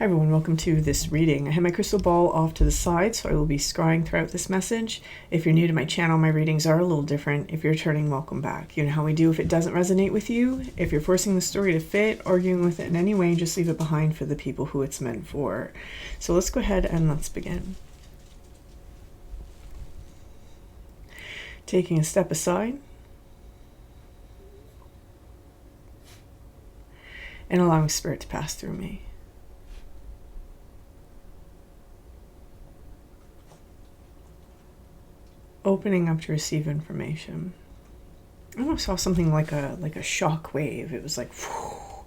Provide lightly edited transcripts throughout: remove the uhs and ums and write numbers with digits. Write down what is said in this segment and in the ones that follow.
Hi everyone, welcome to this reading. I have my crystal ball off to the side, so I will be scrying throughout this message. If you're new to my channel, my readings are a little different. If you're returning, welcome back. You know how we do if it doesn't resonate with you. If you're forcing the story to fit, arguing with it in any way, just leave it behind for the people who it's meant for. So let's go ahead and let's begin. Taking a step aside and allowing spirit to pass through me. Opening up to receive information. I almost saw something like a shock wave. It was like, whew.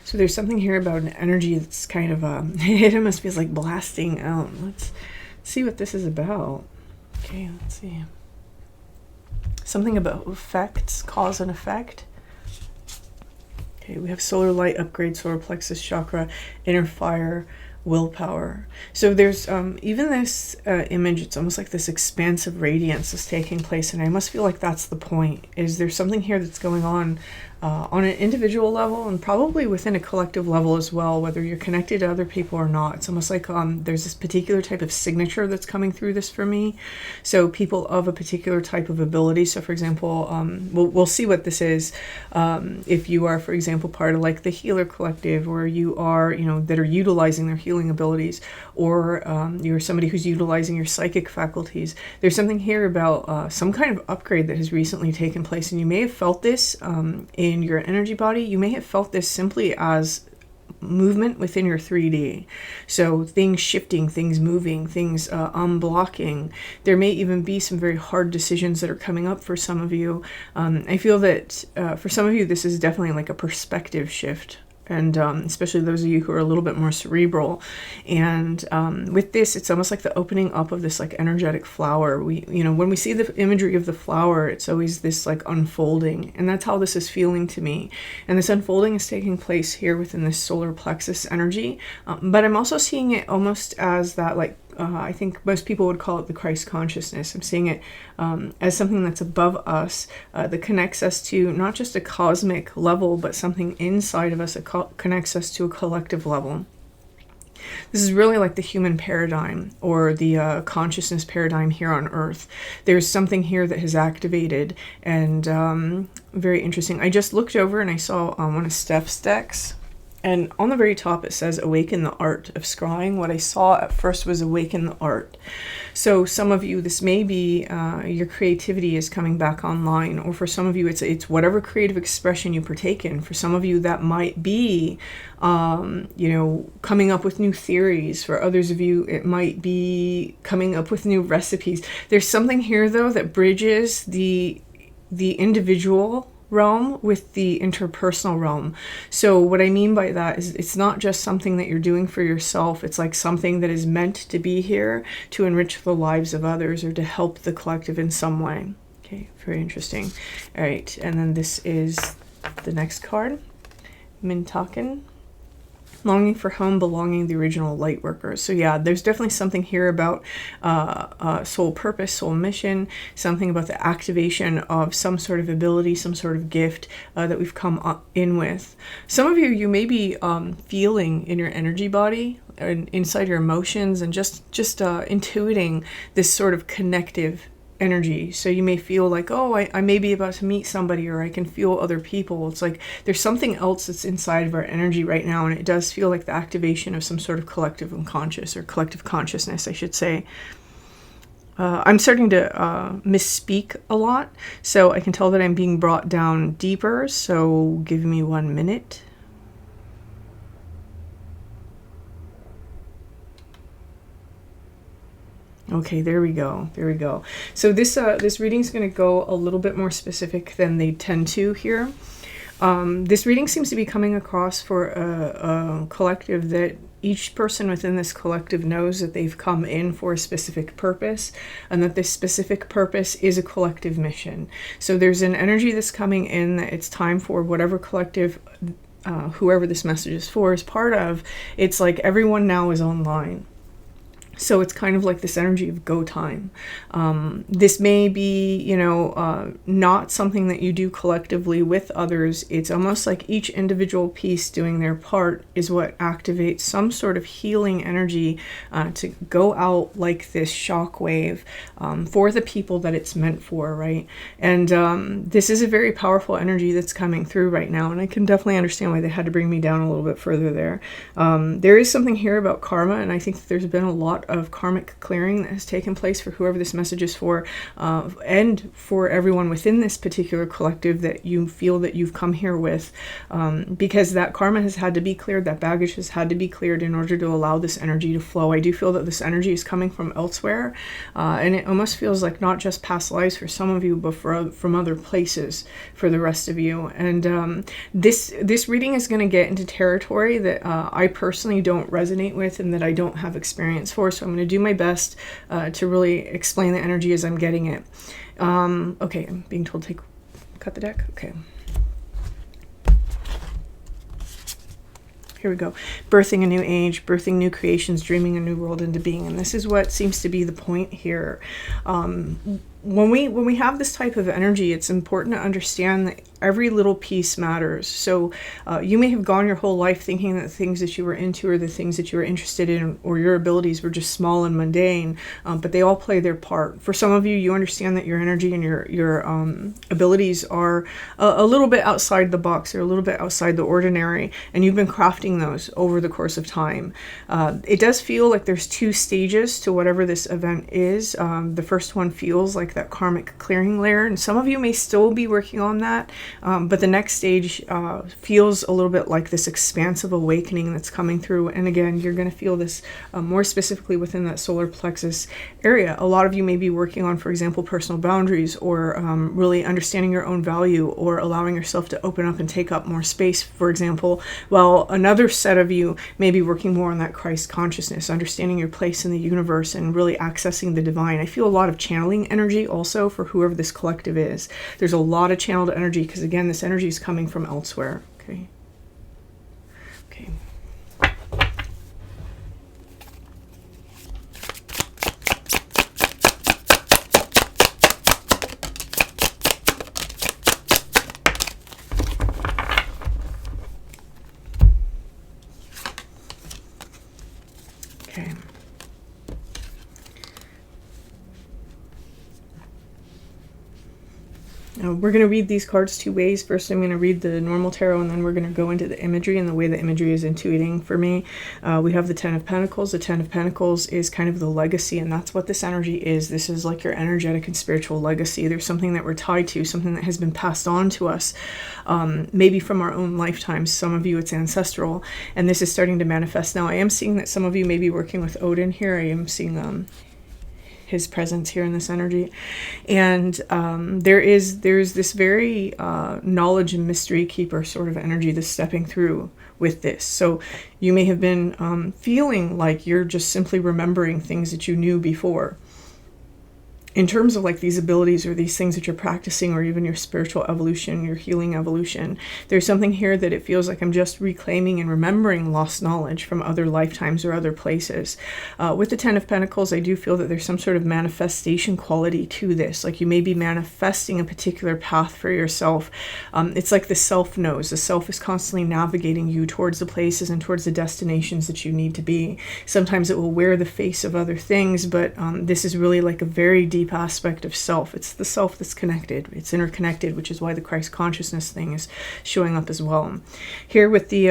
So there's something here about an energy that's kind of it almost feels like blasting out. Let's see what this is about. Okay, let's see. Something about effects, cause and effect. Okay, we have solar light upgrade, solar plexus chakra, inner fire, willpower. So there's even this image, it's almost like this expansive radiance is taking place, and I must feel like that's the point. Is there something here that's going on an individual level and probably within a collective level as well, whether you're connected to other people or not. It's almost like there's this particular type of signature that's coming through this for me. So people of a particular type of ability. So for example, we'll see what this is. If you are, for example, part of like the healer collective, or you are, that are utilizing their healing abilities, or you're somebody who's utilizing your psychic faculties. There's something here about some kind of upgrade that has recently taken place, and you may have felt this in your energy body. You may have felt this simply as movement within your 3D. So things shifting, things moving, things unblocking. There may even be some very hard decisions that are coming up for some of you. I feel that for some of you, this is definitely like a perspective shift. And especially those of you who are a little bit more cerebral. And with this, it's almost like the opening up of this like energetic flower. When we see the imagery of the flower, it's always this like unfolding. And that's how this is feeling to me. And this unfolding is taking place here within this solar plexus energy. But I'm also seeing it almost as that like, I think most people would call it the Christ consciousness. I'm seeing it as something that's above us, that connects us to not just a cosmic level, but something inside of us that connects us to a collective level. This is really like the human paradigm, or the consciousness paradigm here on Earth. There's something here that has activated, and very interesting. I just looked over and I saw one of Steph's decks. And on the very top, it says, awaken the art of scrying. What I saw at first was awaken the art. So some of you, this may be your creativity is coming back online. Or for some of you, it's whatever creative expression you partake in. For some of you, that might be, coming up with new theories. For others of you, it might be coming up with new recipes. There's something here, though, that bridges the individual realm with the interpersonal realm. So what I mean by that is it's not just something that you're doing for yourself. It's like something that is meant to be here to enrich the lives of others or to help the collective in some way. Okay, very interesting. All right, and then this is the next card, Mintaken. Longing for home, belonging, the original light workers. So yeah, there's definitely something here about soul purpose, soul mission, something about the activation of some sort of ability, some sort of gift that we've come in with. Some of you may be feeling in your energy body and inside your emotions, and just intuiting this sort of connective energy. So you may feel like, oh, I may be about to meet somebody, or I can feel other people. It's like there's something else that's inside of our energy right now, and it does feel like the activation of some sort of collective unconscious, or collective consciousness, I should say. I'm starting to misspeak a lot, so I can tell that I'm being brought down deeper, so give me 1 minute. Okay, there we go. There we go. So this reading is going to go a little bit more specific than they tend to here. This reading seems to be coming across for a collective that each person within this collective knows that they've come in for a specific purpose, and that this specific purpose is a collective mission. So there's an energy that's coming in that it's time for whatever collective, whoever this message is for, is part of. It's like everyone now is online. So it's kind of like this energy of go time. This may be, not something that you do collectively with others. It's almost like each individual piece doing their part is what activates some sort of healing energy to go out like this shock wave for the people that it's meant for, right? And this is a very powerful energy that's coming through right now, and I can definitely understand why they had to bring me down a little bit further there. There is something here about karma, and I think that there's been a lot of karmic clearing that has taken place for whoever this message is for, and for everyone within this particular collective that you feel that you've come here with, because that karma has had to be cleared, that baggage has had to be cleared in order to allow this energy to flow. I do feel that this energy is coming from elsewhere, and it almost feels like not just past lives for some of you, but from other places for the rest of you. And this reading is going to get into territory that I personally don't resonate with and that I don't have experience for, so I'm going to do my best to really explain the energy as I'm getting it. Okay, I'm being told to cut the deck. Okay. Here we go. Birthing a new age, birthing new creations, dreaming a new world into being. And this is what seems to be the point here. When we have this type of energy, it's important to understand that every little piece matters. So you may have gone your whole life thinking that the things that you were into or the things that you were interested in or your abilities were just small and mundane, but they all play their part. For some of you, you understand that your energy and your abilities are a little bit outside the box. They're a little bit outside the ordinary, and you've been crafting those over the course of time. It does feel like there's two stages to whatever this event is. The first one feels like that karmic clearing layer, and some of you may still be working on that, but the next stage feels a little bit like this expansive awakening that's coming through. And again, you're going to feel this more specifically within that solar plexus area. A lot of you may be working on, for example, personal boundaries, or really understanding your own value, or allowing yourself to open up and take up more space, for example, while another set of you may be working more on that Christ consciousness, understanding your place in the universe and really accessing the divine. I feel a lot of channeling energy also for whoever this collective is. There's a lot of channeled energy because, again, this energy is coming from elsewhere. Okay. Okay. Okay. We're going to read these cards two ways. First, I'm going to read the normal tarot, and then we're going to go into the imagery and the way the imagery is intuiting for me. We have the Ten of Pentacles. The Ten of Pentacles is kind of the legacy, and that's what this energy is. This is like your energetic and spiritual legacy. There's something that we're tied to, something that has been passed on to us, maybe from our own lifetimes. Some of you, it's ancestral, and this is starting to manifest now. I am seeing that some of you may be working with Odin here. I am seeing his presence here in this energy, and there's this very knowledge and mystery keeper sort of energy that's stepping through with this. So you may have been feeling like you're just simply remembering things that you knew before. In terms of like these abilities or these things that you're practicing, or even your spiritual evolution, your healing evolution, there's something here that it feels like I'm just reclaiming and remembering lost knowledge from other lifetimes or other places. With the Ten of Pentacles, I do feel that there's some sort of manifestation quality to this. Like you may be manifesting a particular path for yourself. It's like the self knows. The self is constantly navigating you towards the places and towards the destinations that you need to be. Sometimes it will wear the face of other things, but this is really like a very deep aspect of self. It's the self that's connected. It's interconnected, which is why the Christ consciousness thing is showing up as well. Here with the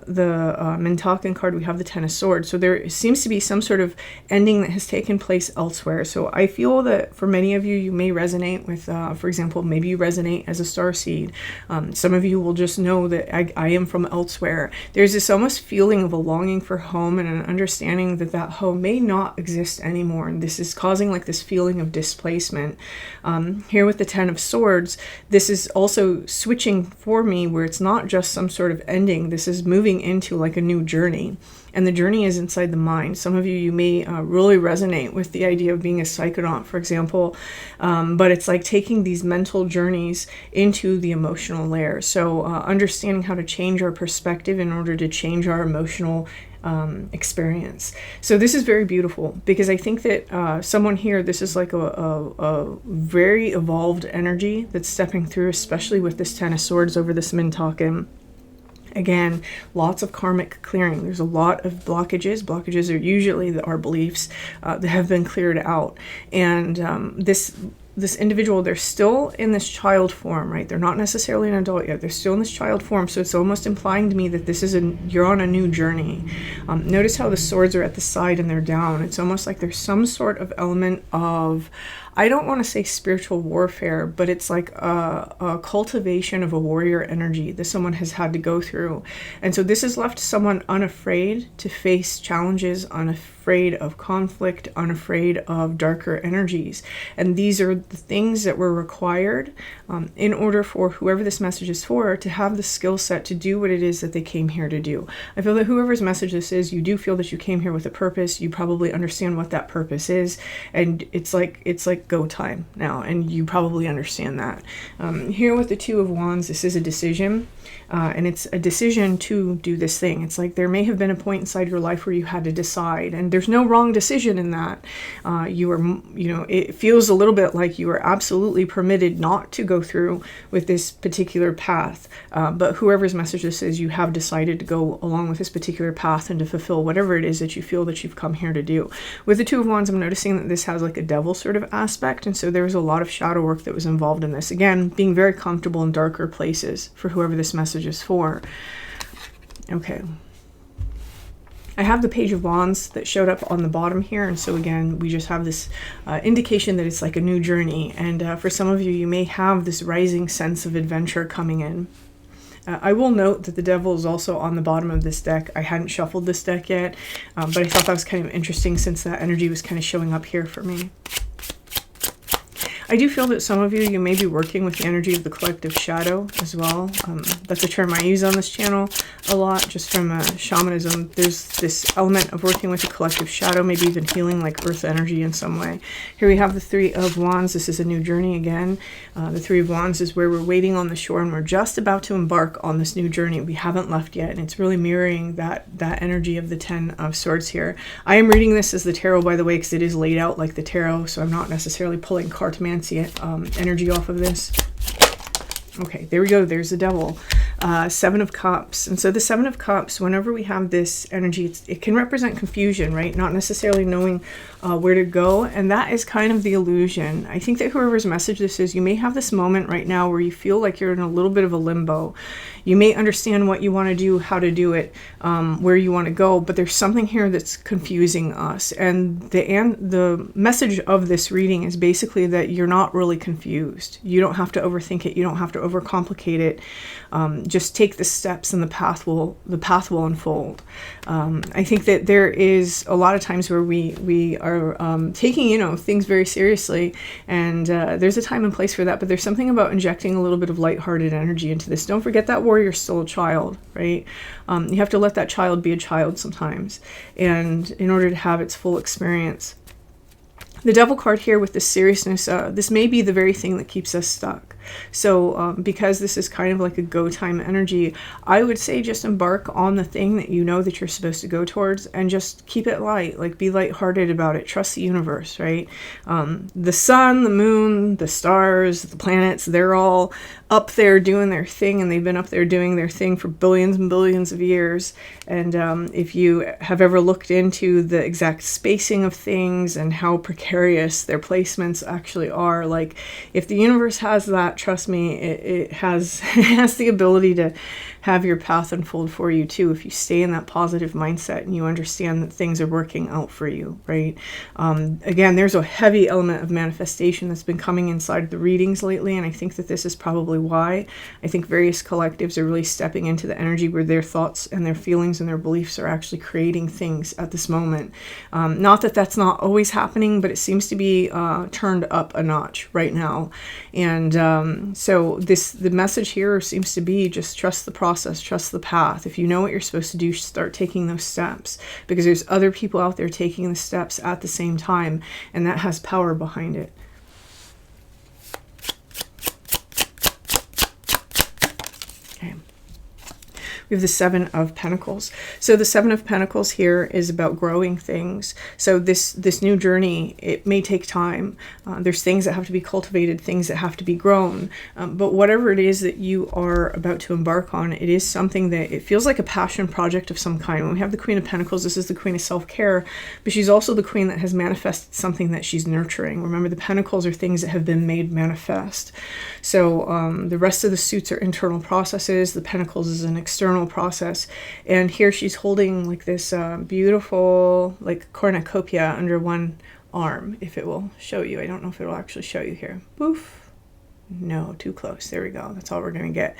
Mintakan card, we have the Ten of Swords. So there seems to be some sort of ending that has taken place elsewhere. So I feel that for many of you, you may resonate with, for example, maybe you resonate as a starseed. Some of you will just know that I am from elsewhere. There's this almost feeling of a longing for home and an understanding that that home may not exist anymore. And this is causing like this feeling of displacement. Here with the Ten of Swords, this is also switching for me where it's not just some sort of ending. This is moving into like a new journey. And the journey is inside the mind. Some of you may really resonate with the idea of being a psychonaut, for example. But it's like taking these mental journeys into the emotional layer. So understanding how to change our perspective in order to change our emotional experience. So this is very beautiful, because I think that someone here, this is like a very evolved energy that's stepping through, especially with this Ten of Swords over this Mintaken. Again, lots of karmic clearing. There's a lot of blockages. Blockages are usually our beliefs that have been cleared out. And this individual, they're still in this child form, right? They're not necessarily an adult yet. They're still in this child form. So it's almost implying to me that this is you're on a new journey. Notice how the swords are at the side and they're down. It's almost like there's some sort of element of, I don't want to say spiritual warfare, but it's like a cultivation of a warrior energy that someone has had to go through. And so this has left someone unafraid to face challenges, unafraid of conflict, unafraid of darker energies. And these are the things that were required in order for whoever this message is for to have the skill set to do what it is that they came here to do. I feel that whoever's message this is, you do feel that you came here with a purpose. You probably understand what that purpose is. And it's like go time now, and you probably understand that. Here with the Two of Wands, this is a decision, and it's a decision to do this thing. It's like there may have been a point inside your life where you had to decide, and there's no wrong decision in that. It feels a little bit like you are absolutely permitted not to go through with this particular path, but whoever's message this is, you have decided to go along with this particular path and to fulfill whatever it is that you feel that you've come here to do. With the Two of Wands, I'm noticing that this has like a devil sort of aspect. And so there was a lot of shadow work that was involved in this. Again, being very comfortable in darker places for whoever this message is for. Okay. I have the Page of Wands that showed up on the bottom here. And so again, we just have this indication that it's like a new journey. And for some of you, you may have this rising sense of adventure coming in. I will note that the Devil is also on the bottom of this deck. I hadn't shuffled this deck yet, but I thought that was kind of interesting since that energy was kind of showing up here for me. I do feel that some of you may be working with the energy of the collective shadow as well. That's a term I use on this channel a lot, just from shamanism. There's this element of working with the collective shadow, maybe even healing like earth energy in some way. Here we have the Three of Wands. This is a new journey again. The Three of Wands is where we're waiting on the shore and we're just about to embark on this new journey. We haven't left yet, and it's really mirroring that energy of the Ten of Swords here. I am reading this as the tarot, by the way, because it is laid out like the tarot, so I'm not necessarily pulling cartomancy energy off of this. Okay, there we go. There's the Devil. Seven of Cups. And so the Seven of Cups, whenever we have this energy, it can represent confusion, right? Not necessarily knowing where to go. And that is kind of the illusion. I think that whoever's message this is, you may have this moment right now where you feel like you're in a little bit of a limbo. You may understand what you want to do, how to do it, where you want to go, but there's something here that's confusing us. And the message of this reading is basically that you're not really confused. You don't have to overthink it. You don't have to overcomplicate it. Just take the steps and the path will unfold. I think that there is a lot of times where we are taking things very seriously, and there's a time and place for that, but there's something about injecting a little bit of lighthearted energy into this. Don't forget that warrior's still a child, right? You have to let that child be a child sometimes, and in order to have its full experience. The Devil card here with the seriousness, this may be the very thing that keeps us stuck. So because this is kind of like a go time energy, I would say just embark on the thing that you know that you're supposed to go towards and just keep it light, like be lighthearted about it. Trust the universe, right? The sun, the moon, the stars, the planets, they're all up there doing their thing, and they've been up there doing their thing for billions and billions of years. And if you have ever looked into the exact spacing of things and how precarious their placements actually are, like if the universe has that, trust me, it has it has the ability to have your path unfold for you too, if you stay in that positive mindset and you understand that things are working out for you, right? Again, there's a heavy element of manifestation that's been coming inside the readings lately, and I think that this is probably why. I think various collectives are really stepping into the energy where their thoughts and their feelings and their beliefs are actually creating things at this moment. Not that that's not always happening, but it seems to be turned up a notch right now. And so the message here seems to be just trust the process, trust the path. If you know what you're supposed to do, start taking those steps, because there's other people out there taking the steps at the same time, and that has power behind it. Okay. we have the Seven of Pentacles. So the Seven of Pentacles here is about growing things. So this new journey, it may take time. There's things that have to be cultivated, things that have to be grown. But whatever it is that you are about to embark on, it is something that it feels like a passion project of some kind. When we have the Queen of Pentacles, this is the Queen of self-care, but she's also the Queen that has manifested something that she's nurturing. Remember, the Pentacles are things that have been made manifest. So the rest of the suits are internal processes. The Pentacles is an external process. And here she's holding like this beautiful like cornucopia under one arm, if it will show you. I don't know if it will actually show you here. Boof. No, too close. There we go. That's all we're going to get.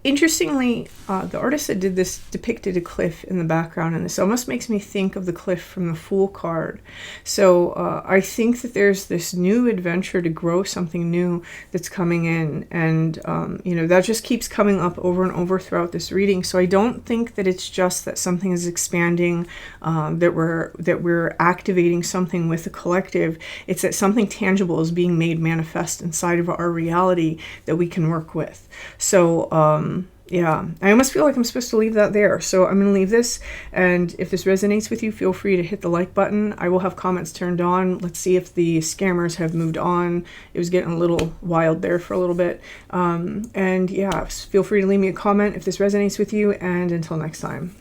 Interestingly, the artist that did this depicted a cliff in the background, and this almost makes me think of the cliff from the Fool card. So I think that there's this new adventure to grow something new that's coming in, and you know, that just keeps coming up over and over throughout this reading. So I don't think that it's just that something is expanding, that we're activating something with the collective. It's that something tangible is being made manifest inside of our reality that we can work with. So yeah, I almost feel like I'm supposed to leave that there. So I'm going to leave this. And if this resonates with you, feel free to hit the like button. I will have comments turned on. Let's see if the scammers have moved on. It was getting a little wild there for a little bit. And yeah, feel free to leave me a comment if this resonates with you. And until next time.